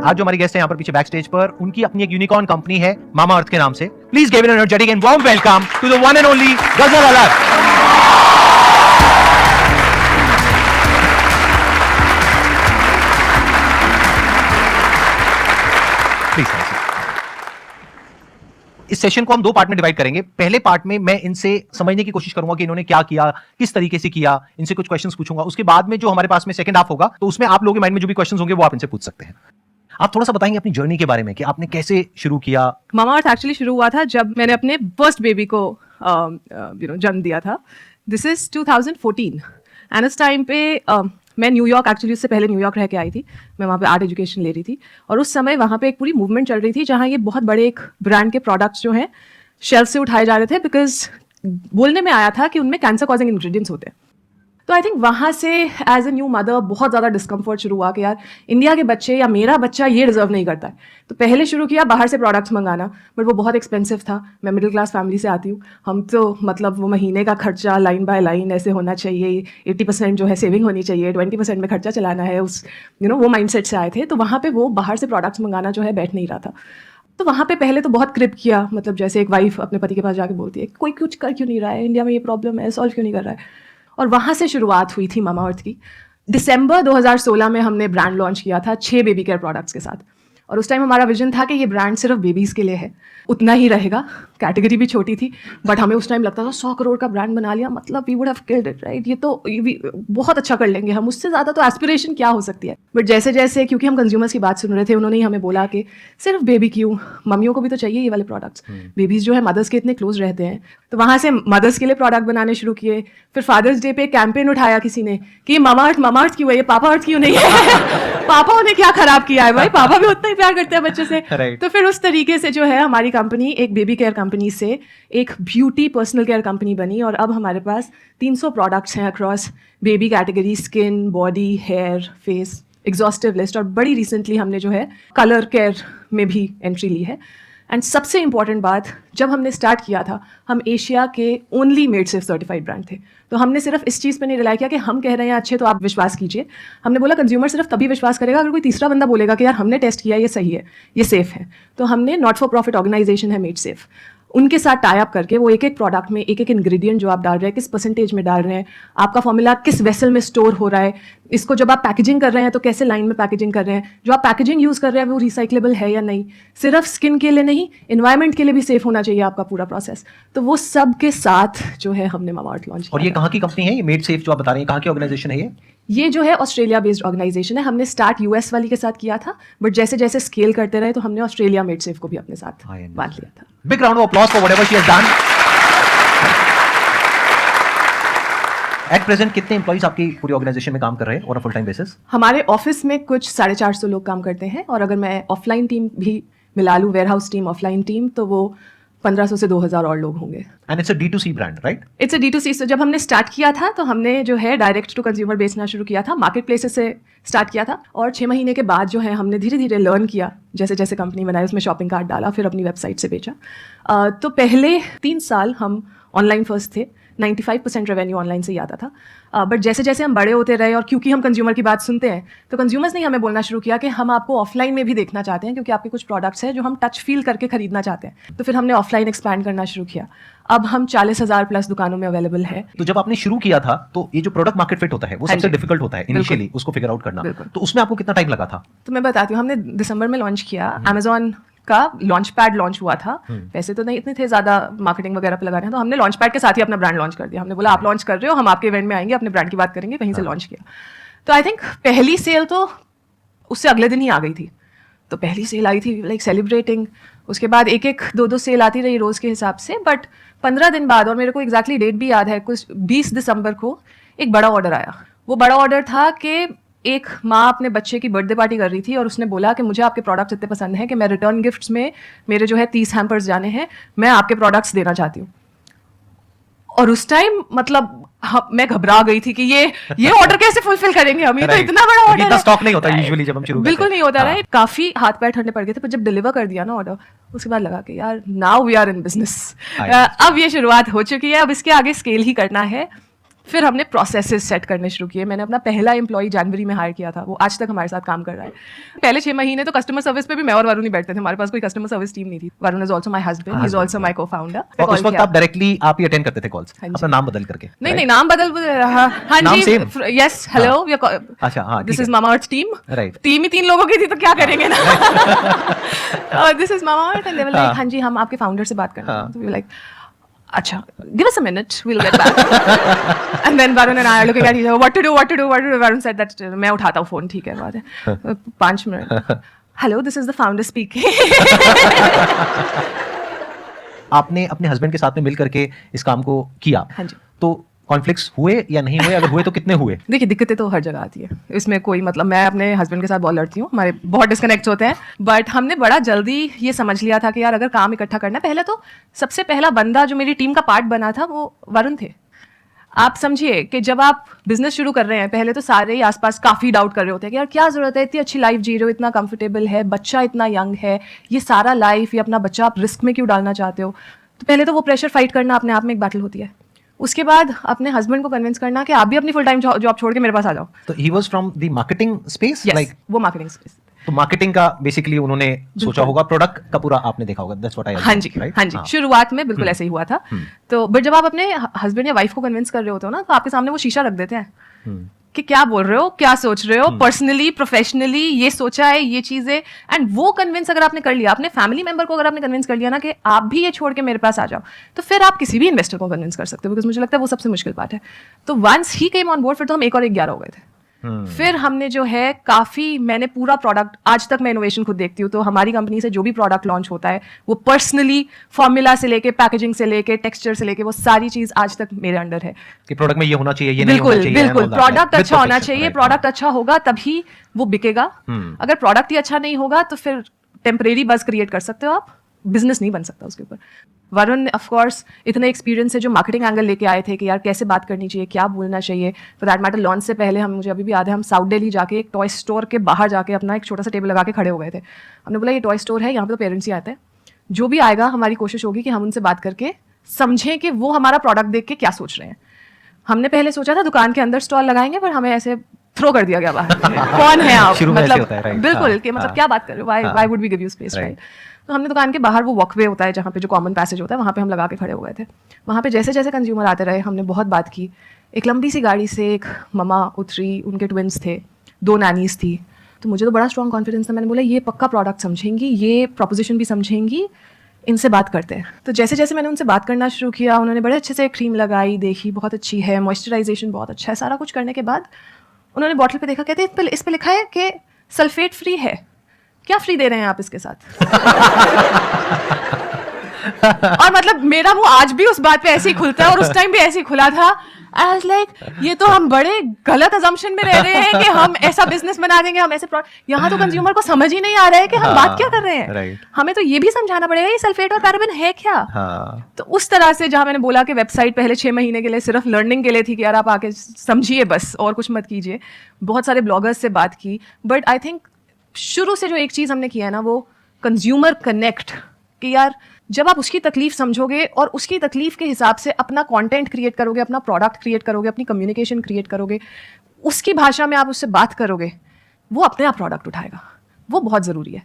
आज जो हमारी गेस्ट है यहाँ पर पीछे बैक स्टेज पर, उनकी अपनी एक यूनिकॉर्न कंपनी है मामा अर्थ के नाम से। Please give an energetic and warm welcome to the one and only Ghazal Alagh. Please. इस सेशन को हम दो पार्ट में डिवाइड करेंगे। पहले पार्ट में मैं इनसे समझने की कोशिश करूंगा कि इन्होंने क्या किया, किस तरीके से किया, इनसे कुछ क्वेश्चंस पूछूंगा। उसके बाद में जो हमारे पास में सेकंड हाफ होगा, तो उसमें आप लोगों के माइंड में जो भी क्वेश्चंस होंगे वो आप इनसे पूछ सकते हैं। आप थोड़ा सा बताएंगे अपनी जर्नी के बारे में कि आपने कैसे शुरू किया। मामा अर्थ एक्चुअली शुरू हुआ था जब मैंने अपने फर्स्ट बेबी को जन्म दिया था। दिस इज 2014 एंड इस टाइम पे मैं न्यूयॉर्क, एक्चुअली उससे पहले न्यूयॉर्क रह के आई थी। मैं वहाँ पे आर्ट एजुकेशन ले रही थी और उस समय वहाँ पे एक पूरी मूवमेंट चल रही थी जहाँ ये बहुत बड़े एक ब्रांड के प्रोडक्ट्स जो हैं शेल्फ से उठाए जा रहे थे, बिकॉज बोलने में आया था कि उनमें कैंसर कॉजिंग इंग्रेडिएंट्स होते हैं। तो आई थिंक वहाँ से एज ए न्यू मदर बहुत ज़्यादा डिस्कम्फर्ट शुरू हुआ कि यार इंडिया के बच्चे या मेरा बच्चा ये डिजर्व नहीं करता है। तो पहले शुरू किया बाहर से प्रोडक्ट्स मंगाना, बट वो बहुत एक्सपेंसिव था। मैं मिडिल क्लास फैमिली से आती हूँ, हम तो मतलब वो महीने का खर्चा लाइन बाय लाइन ऐसे होना चाहिए, 80% जो है सेविंग होनी चाहिए, 20% में खर्चा चलाना है, उस वो माइंडसेट से आए थे। तो वहाँ पे वो बाहर से प्रोडक्ट्स मंगाना जो है बैठ नहीं रहा था। तो वहाँ पे पहले तो बहुत क्रिप किया, मतलब जैसे एक वाइफ अपने पति के पास जाके बोलती है कोई कुछ कर क्यों नहीं रहा है, इंडिया में ये प्रॉब्लम है, सॉल्व क्यों नहीं कर रहा है। और वहाँ से शुरुआत हुई थी मामा अर्थ की। दिसंबर 2016 में हमने ब्रांड लॉन्च किया था 6 बेबी केयर प्रोडक्ट्स के साथ। और उस टाइम हमारा विजन था कि ये ब्रांड सिर्फ बेबीज़ के लिए है, उतना ही रहेगा। कैटेगरी भी छोटी थी, बट हमें उस टाइम लगता था 100 करोड़ का ब्रांड बना लिया, मतलब we would have killed it, right. ये तो बहुत अच्छा कर लेंगे हम, उससे ज़्यादा तो एस्पिरेशन क्या हो सकती है। बट जैसे जैसे, क्योंकि हम कंज्यूमर्स की बात सुन रहे थे, उन्होंने ही हमें बोला कि सिर्फ बेबी क्यों, मम्मियों को भी तो चाहिए ये वाले प्रोडक्ट्स। बेबीज़ जो है मदर्स के इतने क्लोज रहते हैं, तो वहाँ से मदर्स के लिए प्रोडक्ट बनाने शुरू किए। फिर फादर्स डे पे कैंपेन उठाया किसी ने कि मामा अर्थ क्यों है, ये पापा अर्थ क्यों नहीं है। पापा उन्हें क्या खराब किया है भाई, पापा भी उतना ही प्यार करते हैं बच्चे से। Right. तो फिर उस तरीके से जो है हमारी कंपनी एक बेबी केयर कंपनी से एक ब्यूटी पर्सनल केयर कंपनी बनी। और अब हमारे पास 300 प्रोडक्ट्स हैं across baby category, skin, body, hair, face, exhaustive list. और बड़ी रिसेंटली हमने जो है कलर केयर में भी एंट्री ली है। एंड सबसे इंपॉर्टेंट बात, जब हमने स्टार्ट किया था हम एशिया के only made safe certified brand थे। तो हमने सिर्फ इस चीज़ पे नहीं रिलाई किया कि हम कह रहे हैं अच्छे तो आप विश्वास कीजिए। हमने बोला कंज्यूमर सिर्फ तभी विश्वास करेगा अगर कोई तीसरा बंदा बोलेगा कि यार हमने टेस्ट किया, ये सही है, ये सेफ है। तो हमने नॉट फॉर प्रॉफिट ऑर्गेनाइजेशन है मेड सेफ, उनके साथ टाई अप करके वो एक एक प्रोडक्ट में एक एक इंग्रेडिएंट जो आप डाल रहे हैं, किस परसेंटेज में डाल रहे हैं, आपका फॉर्मूला किस वेसल में स्टोर हो रहा है, इसको जब आप पैकेजिंग कर रहे हैं तो कैसे लाइन में पैकेजिंग कर रहे हैं, जो आप पैकेजिंग यूज़ कर रहे हैं वो रिसाइक्लेबल है या नहीं, सिर्फ स्किन के लिए नहीं, एनवायरनमेंट के लिए भी सेफ होना चाहिए आपका पूरा प्रोसेस। तो वो सब के साथ जो है हमने मामा अर्थ लॉन्च किया। और ये कहाँ की कंपनी है, ये मेड सेफ जो आप बता रहे हैं, कहाँ की ऑर्गेनाइजेशन है ये जो है ऑस्ट्रेलिया बेस्ड ऑर्गेनाइजेशन है। हमने स्टार्ट यूएस वाली के साथ किया था, बट जैसे जैसे स्केल करते रहे तो हमने ऑस्ट्रेलिया मेड सेफ को भी अपने साथ बांट लिया था। Big round of applause for whatever she has done. At present कितने एम्प्लॉइज आपकी पूरी ऑर्गेनाइजेशन में काम कर रहे हैं on a full time basis? हमारे ऑफिस में कुछ 450 लोग काम करते हैं, और अगर मैं ऑफलाइन टीम भी मिला लूँ, warehouse team, offline team, तो वो 1500 से 2000 और लोग होंगे। And it's a D2C brand, right? It's a D2C। तो जब हमने स्टार्ट किया था तो हमने जो है डायरेक्ट टू कंज्यूमर बेचना शुरू किया था, मार्केट प्लेसेस से स्टार्ट किया था। और 6 महीने के बाद जो है हमने धीरे धीरे लर्न किया, जैसे जैसे कंपनी बनाई, उसमें शॉपिंग कार्ट डाला, फिर अपनी वेबसाइट से बेचा। तो पहले 3 साल हम ऑनलाइन फर्स्ट थे, 95% रेवेन्यू ऑनलाइन से ही आता था। बट जैसे जैसे हम बड़े होते रहे और क्योंकि हम कंज्यूमर की बात सुनते हैं, तो कंज्यूमर्स ने हमें बोलना शुरू किया कि हम आपको ऑफलाइन में भी देखना चाहते हैं, क्योंकि आपके कुछ प्रोडक्ट्स हैं जो हम टच फील करके खरीदना चाहते हैं। तो फिर हमने ऑफलाइन एक्सपैंड करना शुरू किया। अब हम 40,000 प्लस दुकानों में अवेलेबल है। तो जब आपने शुरू किया था तो ये जो प्रोडक्ट मार्केट फिट होता है वो सबसे डिफिकल्ट होता है इनिशियली, उसको फिगर आउट करना। तो उसमें आपको कितना टाइम लगा था? तो मैं बताती हूँ, हमने दिसंबर में लॉन्च किया। अमेजॉन का लॉन्च पैड लॉन्च हुआ था। वैसे तो नहीं इतने थे ज़्यादा मार्केटिंग वगैरह पे लगाने, तो हमने लॉन्च पैड के साथ ही अपना ब्रांड लॉन्च कर दिया। हमने बोला आप लॉन्च कर रहे हो, हम आपके इवेंट में आएंगे, अपने ब्रांड की बात करेंगे, वहीं से लॉन्च किया। तो आई थिंक पहली सेल तो उससे अगले दिन ही आ गई थी। तो पहली सेल आई थी लाइक सेलिब्रेटिंग। उसके बाद एक एक दो दो सेल आती रही रोज़ के हिसाब से। बट 15 दिन बाद, और मेरे को एग्जैक्टली डेट भी याद है, कुछ 20 दिसंबर को एक बड़ा ऑर्डर आया। वो बड़ा ऑर्डर था कि एक माँ अपने बच्चे की बर्थडे पार्टी कर रही थी और उसने बोला कि मुझे आपके प्रोडक्ट्स इतने पसंद हैं कि मैं रिटर्न गिफ्ट्स में मेरे जो है 30 हैम्पर्स जाने हैं, मैं आपके प्रोडक्ट्स देना चाहती हूँ। और उस टाइम मतलब मैं घबरा गई थी कि ये ऑर्डर कैसे फुलफिल करेंगे हम, ये तो इतना बड़ा ऑर्डर है, स्टॉक नहीं होता यूजुअली जब हम शुरू बिल्कुल नहीं होता है। काफी हाथ पैर ठंडे पड़ गए थे, पर जब डिलीवर कर दिया ना ऑर्डर, उसके बाद लगा कि यार now we are in business. अब ये शुरुआत हो चुकी है, अब इसके आगे स्केल ही करना है। फिर हमने प्रोसेसेस सेट करने शुरू किए। मैंने अपना पहला एम्प्लॉय जनवरी में हायर किया था, वो आज तक हमारे साथ काम कर रहा है। पहले 6 महीने तो कस्टमर सर्विस पे भी मैं और वरुण ही बैठते थे, हमारे पास कोई कस्टमर सर्विस टीम नहीं थी। Varun is also my husband, he is also my co-founder. और उस वक्त आप डायरेक्टली आप ही अटेंड करते थे कॉल्स, अपना नाम बदल करके? नहीं, नाम बदल, हाँ नाम जी, same? यस, हेलो, अच्छा, हाँ, this is Mamaearth team. Right. Team ही 3 लोगों की थी तो क्या करेंगे ना। This is Mamaearth and they were like, हाँ जी, हम आपके फाउंडर से बात करना है। तो वी वर लाइक, अच्छा, give us a minute, we'll get back. And then Varun and I are looking at each other, what to do. Varun said that मैं उठाता हूँ फोन, ठीक है, बात है, 5 minute, hello, this is the founder speaking. आपने अपने husband के साथ में मिल करके इस काम को किया, हाँ जी। तो कॉन्फ्लिक्ट्स हुए या नहीं हुए? अगर हुए तो कितने हुए? देखिए, दिक्कतें तो हर जगह आती है, इसमें कोई मतलब, मैं अपने हस्बैंड के साथ बहुत लड़ती हूँ, हमारे बहुत डिस्कनेक्ट होते हैं, बट हमने बड़ा जल्दी ये समझ लिया था कि यार अगर काम इकट्ठा करना है, पहले तो सबसे पहला बंदा जो मेरी टीम का पार्ट बना था वो वरुण थे। आप समझिए कि जब आप बिजनेस शुरू कर रहे हैं, पहले तो सारे ही आसपास काफ़ी डाउट कर रहे होते हैं कि यार क्या ज़रूरत है, इतनी अच्छी लाइफ जी रहे हो, इतना कंफर्टेबल है, बच्चा इतना यंग है, ये सारा लाइफ या अपना बच्चा आप रिस्क में क्यों डालना चाहते हो? तो पहले तो वो प्रेशर फाइट करना अपने आप में एक बैटल होती है। उसके बाद अपने हस्बैंड को कन्विंस करना कि आप भी अपनी फुल टाइम जॉब छोड़ के मेरे पास आ जाओ। तो he was from the marketing space, like वो मार्केटिंग स्पेस। तो मार्केटिंग का बेसिकली उन्होंने सोचा होगा, प्रोडक्ट का पूरा आपने देखा होगा, दैट्स व्हाट आई, हाँ जी, हाँ जी, शुरुआत में बिल्कुल ऐसे ही हुआ था। तो बट जब आप अपने हस्बैंड या वाइफ को कन्विंस कर रहे होते हो ना, तो आपके सामने वो शीशा रख देते हैं कि क्या बोल रहे हो, क्या सोच रहे हो, पर्सनली, प्रोफेशनली, ये सोचा है, ये चीजें, एंड वो कन्विंस अगर आपने कर लिया, अपने फैमिली मेंबर को अगर आपने कन्विंस कर लिया ना कि आप भी ये छोड़ के मेरे पास आ जाओ, तो फिर आप किसी भी इन्वेस्टर को कन्विंस कर सकते हो, बिकॉज मुझे लगता है वो सबसे मुश्किल पार्ट है। तो once he came on board, फिर तो हम 1 और 1 11 हो गए थे। फिर हमने जो है काफ़ी, मैंने पूरा प्रोडक्ट, आज तक मैं इनोवेशन खुद देखती हूँ, तो हमारी कंपनी से जो भी प्रोडक्ट लॉन्च होता है वो पर्सनली फॉर्मूला से लेके, पैकेजिंग से लेके, टेक्सचर से लेके, वो सारी चीज़ आज तक मेरे अंडर है कि प्रोडक्ट में ये होना चाहिए, ये नहीं होना चाहिए। बिल्कुल, प्रोडक्ट अच्छा होना चाहिए, प्रोडक्ट अच्छा होगा तभी वो बिकेगा। अगर प्रोडक्ट ही अच्छा नहीं होगा तो फिर टेम्परेरी बज़ क्रिएट कर सकते हो आप, बिजनेस नहीं बन सकता उसके ऊपर। वरुण ऑफ कोर्स इतने एक्सपीरियंस है जो मार्केटिंग एंगल लेके आए थे कि यार कैसे बात करनी चाहिए, क्या बोलना चाहिए। फॉर दैट मैटर लॉन्च से पहले हम, मुझे अभी भी याद है, हम साउथ दिल्ली जाके एक टॉय स्टोर के बाहर जाके अपना एक छोटा सा टेबल लगा के खड़े हो गए थे। हमने बोला ये टॉय स्टोर है, यहाँ पे तो पेरेंट्स ही आते हैं, जो भी आएगा हमारी कोशिश होगी कि हम उनसे बात करके समझें कि वो हमारा प्रोडक्ट देख के क्या सोच रहे हैं। हमने पहले सोचा था दुकान के अंदर स्टॉल लगाएंगे, पर हमें ऐसे थ्रो कर दिया गया बाहर। कौन है आप, मतलब बिल्कुल कि मतलब क्या बात कर रहे हो, why would we give you space, right? तो हमने दुकान के बाहर वो वॉकवे होता है जहाँ पे जो कॉमन पैसेज होता है, वहाँ पे हम लगा के खड़े हो गए थे। वहाँ पे जैसे जैसे कंज्यूमर आते रहे, हमने बहुत बात की। एक लंबी सी गाड़ी से एक ममा उतरी, उनके ट्विंस थे, 2 नैनीज थी। तो मुझे तो बड़ा स्ट्रॉन्ग कॉन्फिडेंस था, मैंने बोला ये पक्का प्रोडक्ट समझेंगी, ये प्रोपोजिशन भी समझेंगी, इनसे बात करते हैं। तो जैसे जैसे मैंने उनसे बात करना शुरू किया, उन्होंने बड़े अच्छे से क्रीम लगाई, देखी बहुत अच्छी है, मॉइस्चराइजेशन बहुत अच्छा है। सारा कुछ करने के बाद उन्होंने बॉटल पे देखा, कहते इस पे लिखा है कि सल्फेट फ्री है, क्या फ्री दे रहे हैं आप इसके साथ? और मतलब मेरा वो आज भी उस बात पे ऐसे ही खुलता है, और उस टाइम भी ऐसे ही खुला था। आई वाज लाइक, ये तो हम बड़े गलत अजम्पशन में रह रहे हैं कि हम ऐसा बिजनेस बना देंगे, हम ऐसे यहाँ तो कंज्यूमर को समझ ही नहीं आ रहा है कि हम बात क्या कर रहे हैं। हमें तो ये भी समझाना पड़ेगा ये सल्फेट और पैराबेन है क्या। तो उस तरह से जहाँ मैंने बोला कि वेबसाइट पहले 6 महीने के लिए सिर्फ लर्निंग के लिए थी कि यार आप आके समझिए बस और कुछ मत कीजिए। बहुत सारे ब्लॉगर्स से बात की, बट आई थिंक शुरू से जो एक चीज़ हमने किया है ना, वो कंज्यूमर कनेक्ट, कि यार जब आप उसकी तकलीफ समझोगे और उसकी तकलीफ के हिसाब से अपना कंटेंट क्रिएट करोगे, अपना प्रोडक्ट क्रिएट करोगे, अपनी कम्युनिकेशन क्रिएट करोगे, उसकी भाषा में आप उससे बात करोगे, वो अपने आप प्रोडक्ट उठाएगा। वो बहुत ज़रूरी है।